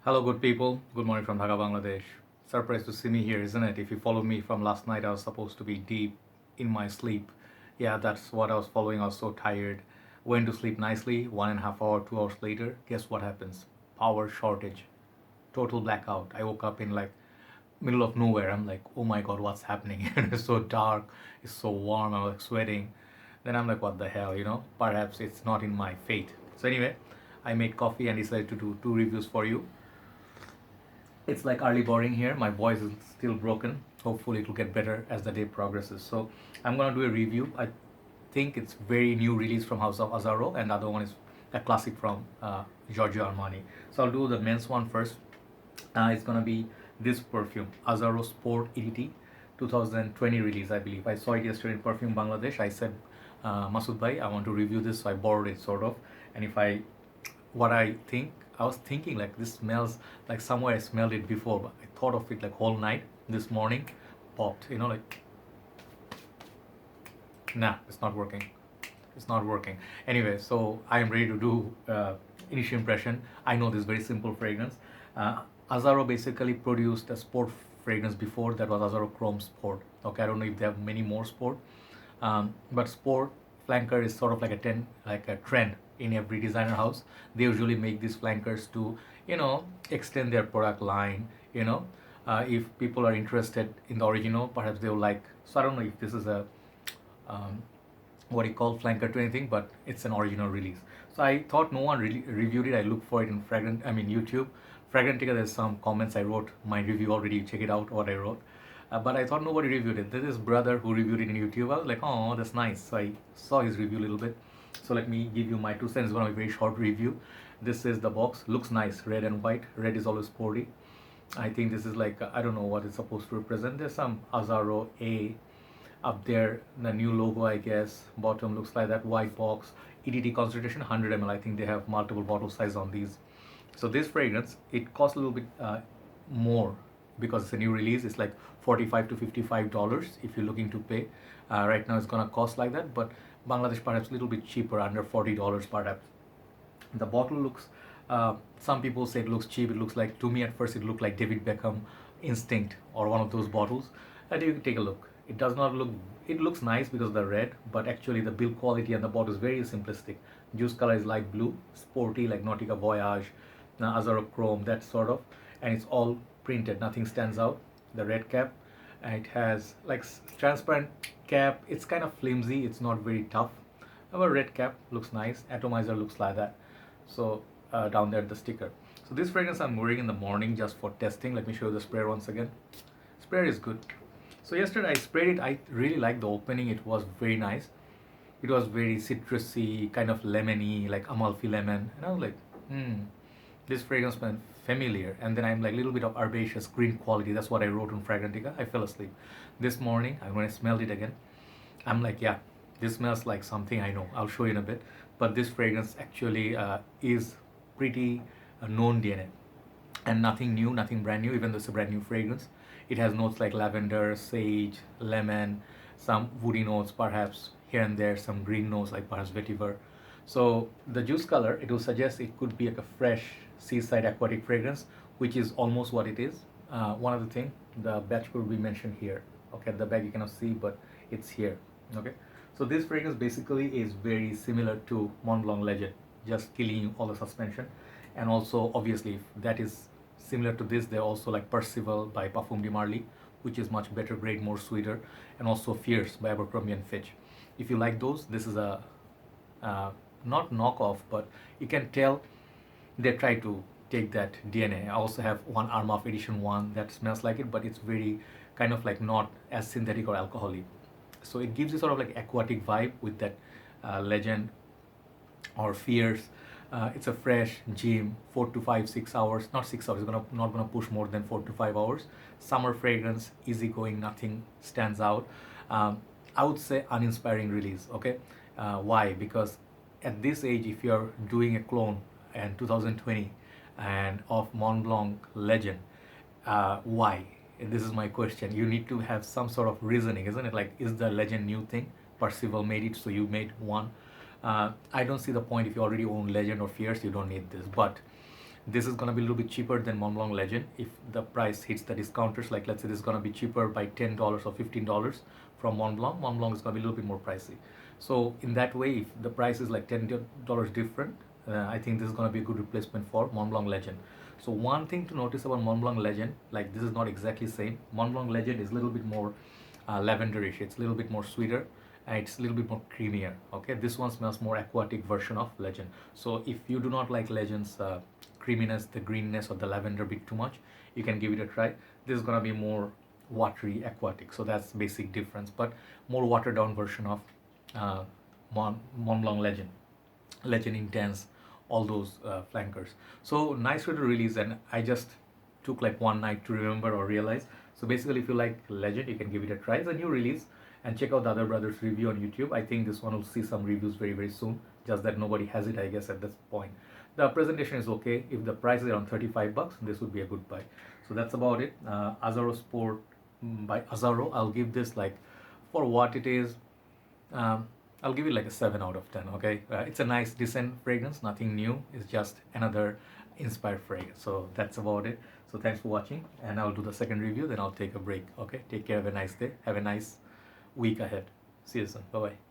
Hello, good people. Good morning from Dhaka, Bangladesh. Surprised to see me here, isn't it? If you followed me from last night, I was supposed to be deep in my sleep. Yeah, that's what I was following. I was so tired. Went to sleep nicely. 1.5 hour, 2 hours later, guess what happens? Power shortage. Total blackout. I woke up in like middle of nowhere. I'm like, oh my god, what's happening? It's so dark. It's so warm. I'm like sweating. Then I'm like, what the hell? Perhaps it's not in my fate. So anyway, I made coffee and decided to do two reviews for you. It's like early boring here. My voice is still broken. Hopefully, it will get better as the day progresses. So, I'm gonna do a review. I think it's very new release from House of Azzaro, and the other one is a classic from Giorgio Armani. So, I'll do the men's one first. It's gonna be this perfume, Azzaro Sport EDT, 2020 release, I believe. I saw it yesterday in Perfume Bangladesh. I said, Masood Bhai, I want to review this, so I borrowed it sort of. And if I what I think, I was thinking like this smells like somewhere I smelled it before, but I thought of it like whole night. This morning, popped. Like nah, it's not working. It's not working. Anyway, so I am ready to do initial impression. I know this very simple fragrance. Azzaro basically produced a sport fragrance before that was Azzaro Chrome Sport. Okay, I don't know if they have many more sport, but sport flanker is sort of like a trend in every designer house. They usually make these flankers to extend their product line. If people are interested in the original, perhaps they'll like. So I don't know if this is a um, what you call flanker to anything, but it's an original release. So I thought no one really reviewed it. I looked for it in YouTube. Fragrantica, there's some comments. I wrote my review already. Check it out what I wrote. But I thought nobody reviewed it. There's this brother who reviewed it in YouTube. I was like, oh, that's nice. So I saw his review a little bit. So let me give you my 2 cents. It's going to be a very short review. This is the box. Looks nice, red and white. Red is always sporty. I think this is like, I don't know what it's supposed to represent. There's some Azzaro A up there, the new logo, I guess. Bottom looks like that. White box. EDT concentration 100 ml. I think they have multiple bottle size on these. So this fragrance, it costs a little bit more because it's a new release. It's like $45 to $55 if you're looking to pay. Right now it's gonna cost like that, but Bangladesh perhaps a little bit cheaper, under $40 perhaps. The bottle looks, some people say it looks cheap. It looks like, to me at first, it looked like David Beckham Instinct or one of those bottles. And you can take a look. It does not look, it looks nice because of the red, but actually the build quality and the bottle is very simplistic. Juice color is light blue, sporty like Nautica Voyage, Azzaro Chrome, that sort of, and it's all printed, nothing stands out. The red cap, and it has like transparent cap. It's kind of flimsy, it's not very tough. Our red cap looks nice. Atomizer looks like that. So down there the sticker. So this fragrance I'm wearing in the morning just for testing. Let me show you the sprayer once again. Sprayer is good. So yesterday I sprayed it. I really liked the opening. It was very nice. It was very citrusy, kind of lemony, like Amalfi lemon. And I was like, this fragrance smelled familiar. And then I'm like a little bit of herbaceous green quality. That's what I wrote on Fragrantica. I fell asleep. This morning, when I smelled it again, I'm like, yeah, this smells like something I know. I'll show you in a bit. But this fragrance actually is pretty known DNA. And nothing new, nothing brand new, even though it's a brand new fragrance. It has notes like lavender, sage, lemon, some woody notes, perhaps here and there, some green notes like perhaps vetiver. So the juice color, it will suggest it could be like a fresh seaside aquatic fragrance, which is almost what it is. One other thing, the batch could be mentioned here. Okay, the bag you cannot see, but it's here. Okay, so this fragrance basically is very similar to Montblanc Legend, just killing all the suspension. And also, obviously, if that is similar to this, they're also like Percival by Parfum de Marly, which is much better grade, more sweeter, and also Fierce by Abercrombie and Fitch. If you like those, this is a not knockoff, but you can tell they try to take that DNA. I also have one Armaf Edition 1 that smells like it, but it's very kind of like not as synthetic or alcoholic. So it gives you sort of like aquatic vibe with that Legend or Fierce. It's a fresh gym, 4 to 5, 6 hours, not 6 hours, not gonna push more than 4 to 5 hours. Summer fragrance, easygoing, nothing stands out. I would say uninspiring release. Okay, why? Because at this age, if you're doing a clone in 2020 and of Mont Blanc Legend, why? This is my question. You need to have some sort of reasoning, isn't it? Like, is the Legend new thing? Percival made it, so you made one. I don't see the point. If you already own Legend or Fierce, you don't need this. But This is gonna be a little bit cheaper than Montblanc Legend if the price hits the discounters. Like let's say this is gonna be cheaper by $10 or $15 from Montblanc. Montblanc is gonna be a little bit more pricey. So in that way, if the price is like $10 different, I think this is gonna be a good replacement for Montblanc Legend. So one thing to notice about Montblanc Legend, like this is not exactly same. Montblanc Legend is a little bit more lavenderish. It's a little bit more sweeter. And it's a little bit more creamier. Okay, this one smells more aquatic version of Legend. So if you do not like Legend's creaminess, the greenness, or the lavender bit too much, you can give it a try. This is gonna be more watery aquatic, so that's basic difference, but more watered down version of Montblanc Legend Intense, all those flankers. So nice way to release, and I just took like one night to remember or realize. So basically, if you like Legend, you can give it a try. It's a new release, and check out the other brothers review on YouTube. I think this one will see some reviews very soon, just that nobody has it, I guess, at this point. The presentation is okay. If the price is around $35, this would be a good buy. So that's about it. Azzaro Sport by Azzaro, I'll give this, like, for what it is, I'll give it like a 7 out of 10. Okay, it's a nice decent fragrance, nothing new. It's just another inspired fragrance. So that's about it. So thanks for watching, and I'll do the second review, then I'll take a break. Okay, take care, have a nice day, have a nice week ahead. See you soon. Bye bye.